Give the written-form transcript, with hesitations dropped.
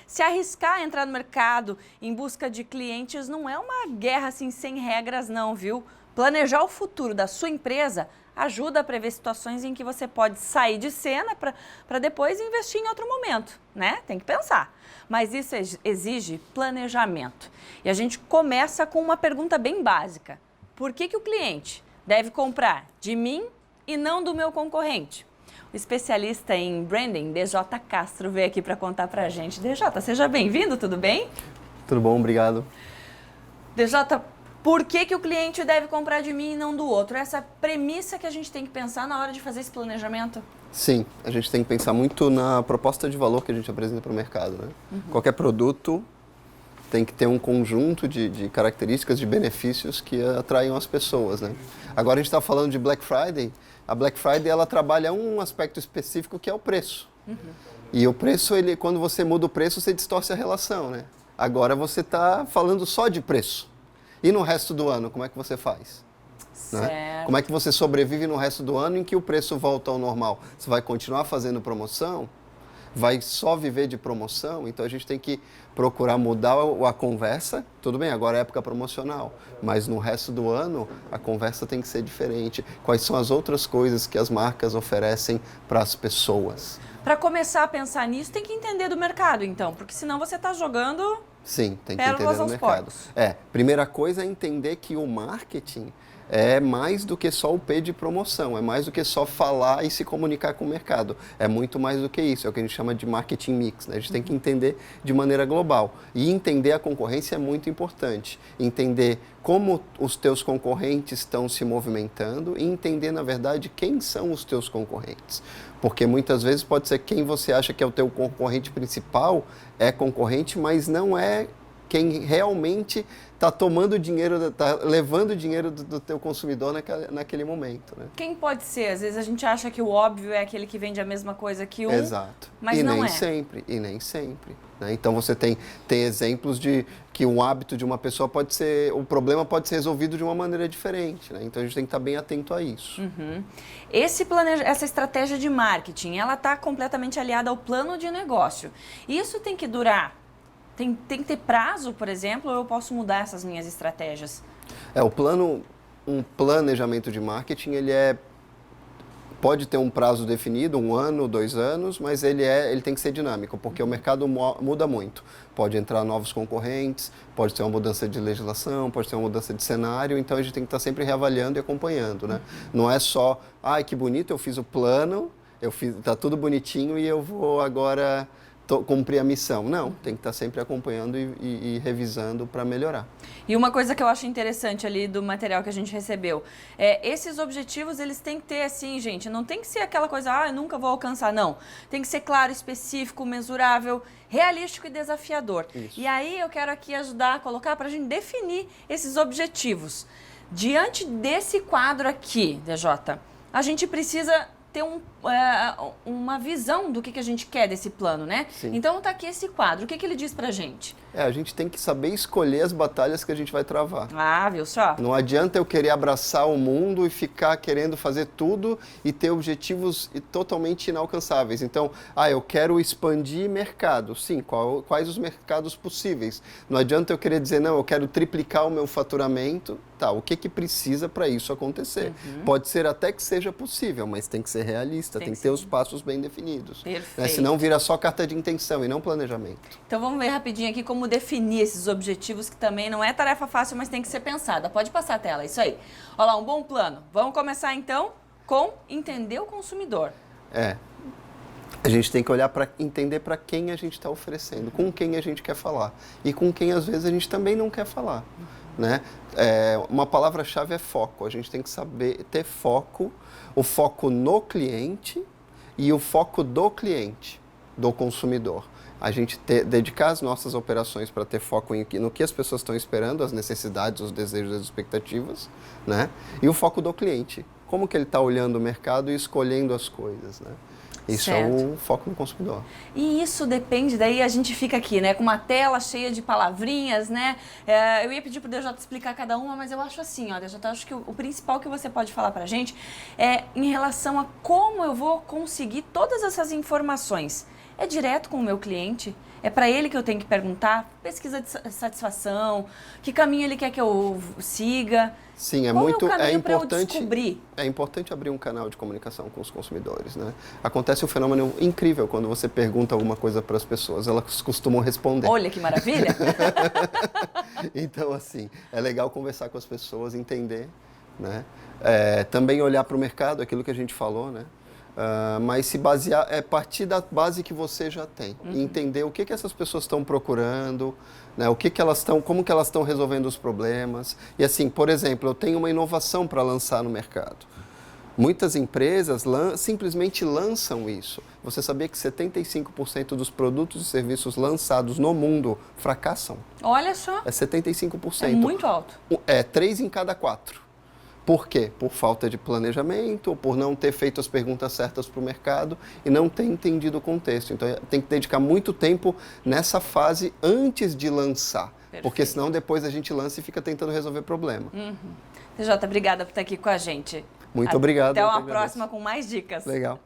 Se arriscar a entrar no mercado em busca de clientes não é uma guerra assim sem regras não, viu? Planejar o futuro da sua empresa ajuda a prever situações em que você pode sair de cena para depois investir em outro momento, né? Tem que pensar. Mas isso exige planejamento. E a gente começa com uma pergunta bem básica. Por que o cliente deve comprar de mim e não do meu concorrente? O especialista em branding, DJ Castro, veio aqui para contar para a gente. DJ, seja bem-vindo, tudo bem? Tudo bom, obrigado. DJ, por que o cliente deve comprar de mim e não do outro? Essa premissa que a gente tem que pensar na hora de fazer esse planejamento? Sim, a gente tem que pensar muito na proposta de valor que a gente apresenta para o mercado, né? Qualquer produto tem que ter um conjunto de características, de benefícios que atraiam as pessoas, né? Agora a gente está falando de Black Friday. A Black Friday, ela trabalha um aspecto específico que é o preço. E o preço, quando você muda o preço, você distorce a relação, né? Agora você está falando só de preço. E no resto do ano, como é que você faz? Certo. Né? Como é que você sobrevive no resto do ano em que o preço volta ao normal? Você vai continuar fazendo promoção? Vai só viver de promoção? Então a gente tem que procurar mudar a conversa. Tudo bem, agora é época promocional, mas no resto do ano a conversa tem que ser diferente. Quais são as outras coisas que as marcas oferecem para as pessoas? Para começar a pensar nisso, tem que entender do mercado, então, porque senão você está jogando... Sim, tem que pérolas entender aos do mercado. porcos. Primeira coisa é entender que o marketing é mais do que só o P de promoção, é mais do que só falar e se comunicar com o mercado. É muito mais do que isso, é o que a gente chama de marketing mix, né? A gente tem que entender de maneira global. E entender a concorrência é muito importante. Entender como os teus concorrentes estão se movimentando e entender, na verdade, quem são os teus concorrentes. Porque muitas vezes pode ser quem você acha que é o teu concorrente principal, é concorrente, mas não é quem realmente está tomando dinheiro, está levando dinheiro do teu consumidor naquele momento, né? Quem pode ser? Às vezes a gente acha que o óbvio é aquele que vende a mesma coisa que um, Exato. mas e não nem é. Sempre, e nem sempre. Né? Então você tem exemplos de que um hábito de uma pessoa pode ser, o problema pode ser resolvido de uma maneira diferente. Né? Então a gente tem que estar bem atento a isso. Essa estratégia de marketing, ela está completamente aliada ao plano de negócio. Isso tem que durar. Tem que ter prazo, por exemplo, ou eu posso mudar essas minhas estratégias? Um planejamento de marketing, pode ter um prazo definido, 1 ano, 2 anos, mas ele tem que ser dinâmico, porque o mercado muda muito. Pode entrar novos concorrentes, pode ter uma mudança de legislação, pode ter uma mudança de cenário, então a gente tem que estar sempre reavaliando e acompanhando, né? Não é só, que bonito, eu fiz o plano, tá tudo bonitinho e eu vou agora cumprir a missão. Não, tem que estar sempre acompanhando e revisando para melhorar. E uma coisa que eu acho interessante ali do material que a gente recebeu, esses objetivos, eles têm que ter assim, gente, não tem que ser aquela coisa, eu nunca vou alcançar, não. Tem que ser claro, específico, mensurável, realístico e desafiador. Isso. E aí eu quero aqui ajudar a colocar para a gente definir esses objetivos. Diante desse quadro aqui, DJ, a gente precisa ter uma visão do que a gente quer desse plano, né? Sim. Então tá aqui esse quadro, o que ele diz pra gente? A gente tem que saber escolher as batalhas que a gente vai travar. Viu só? Não adianta eu querer abraçar o mundo e ficar querendo fazer tudo e ter objetivos totalmente inalcançáveis. Então, eu quero expandir mercado. Sim, quais os mercados possíveis? Não adianta eu querer dizer, não, eu quero triplicar o meu faturamento. Tá, o que precisa para isso acontecer? Pode ser até que seja possível, mas tem que ser realista, tem que ter os passos bem definidos. Perfeito. Né? Senão vira só carta de intenção e não planejamento. Então vamos ver rapidinho aqui como definir esses objetivos, que também não é tarefa fácil, mas tem que ser pensada. Pode passar a tela, isso aí. Olha lá, um bom plano. Vamos começar então com entender o consumidor. A gente tem que olhar para entender para quem a gente está oferecendo, com quem a gente quer falar e com quem às vezes a gente também não quer falar. Né? Uma palavra-chave é foco. A gente tem que saber ter foco, o foco no cliente e o foco do cliente, do consumidor. A gente dedicar as nossas operações para ter foco no que as pessoas estão esperando, as necessidades, os desejos, as expectativas, né? E o foco do cliente. Como que ele está olhando o mercado e escolhendo as coisas, né? Isso certo. É o foco no consumidor. E isso depende, daí a gente fica aqui, né, com uma tela cheia de palavrinhas, né? Eu ia pedir para o DJ explicar cada uma, mas eu acho assim, DJ, acho que o principal que você pode falar para a gente é em relação a como eu vou conseguir todas essas informações. É direto com o meu cliente? É para ele que eu tenho que perguntar, pesquisa de satisfação, que caminho ele quer que eu siga. Sim, Qual é o caminho para eu descobrir? É importante abrir um canal de comunicação com os consumidores, né? Acontece um fenômeno incrível quando você pergunta alguma coisa para as pessoas, elas costumam responder. Olha que maravilha! Então, assim, é legal conversar com as pessoas, entender, né? Também olhar para o mercado, aquilo que a gente falou, né? Mas se basear, partir da base que você já tem. E entender o que essas pessoas estão procurando, né? O que elas estão, como que elas estão resolvendo os problemas. E assim, por exemplo, eu tenho uma inovação para lançar no mercado. Muitas empresas simplesmente lançam isso. Você sabia que 75% dos produtos e serviços lançados no mundo fracassam? Olha só. É 75%. É muito alto. 3 em cada 4. Por quê? Por falta de planejamento, ou por não ter feito as perguntas certas para o mercado e não ter entendido o contexto. Então, tem que dedicar muito tempo nessa fase antes de lançar. Perfeito. Porque senão depois a gente lança e fica tentando resolver problema. TJ, obrigada por estar aqui com a gente. Muito obrigado. Até uma próxima com mais dicas. Legal.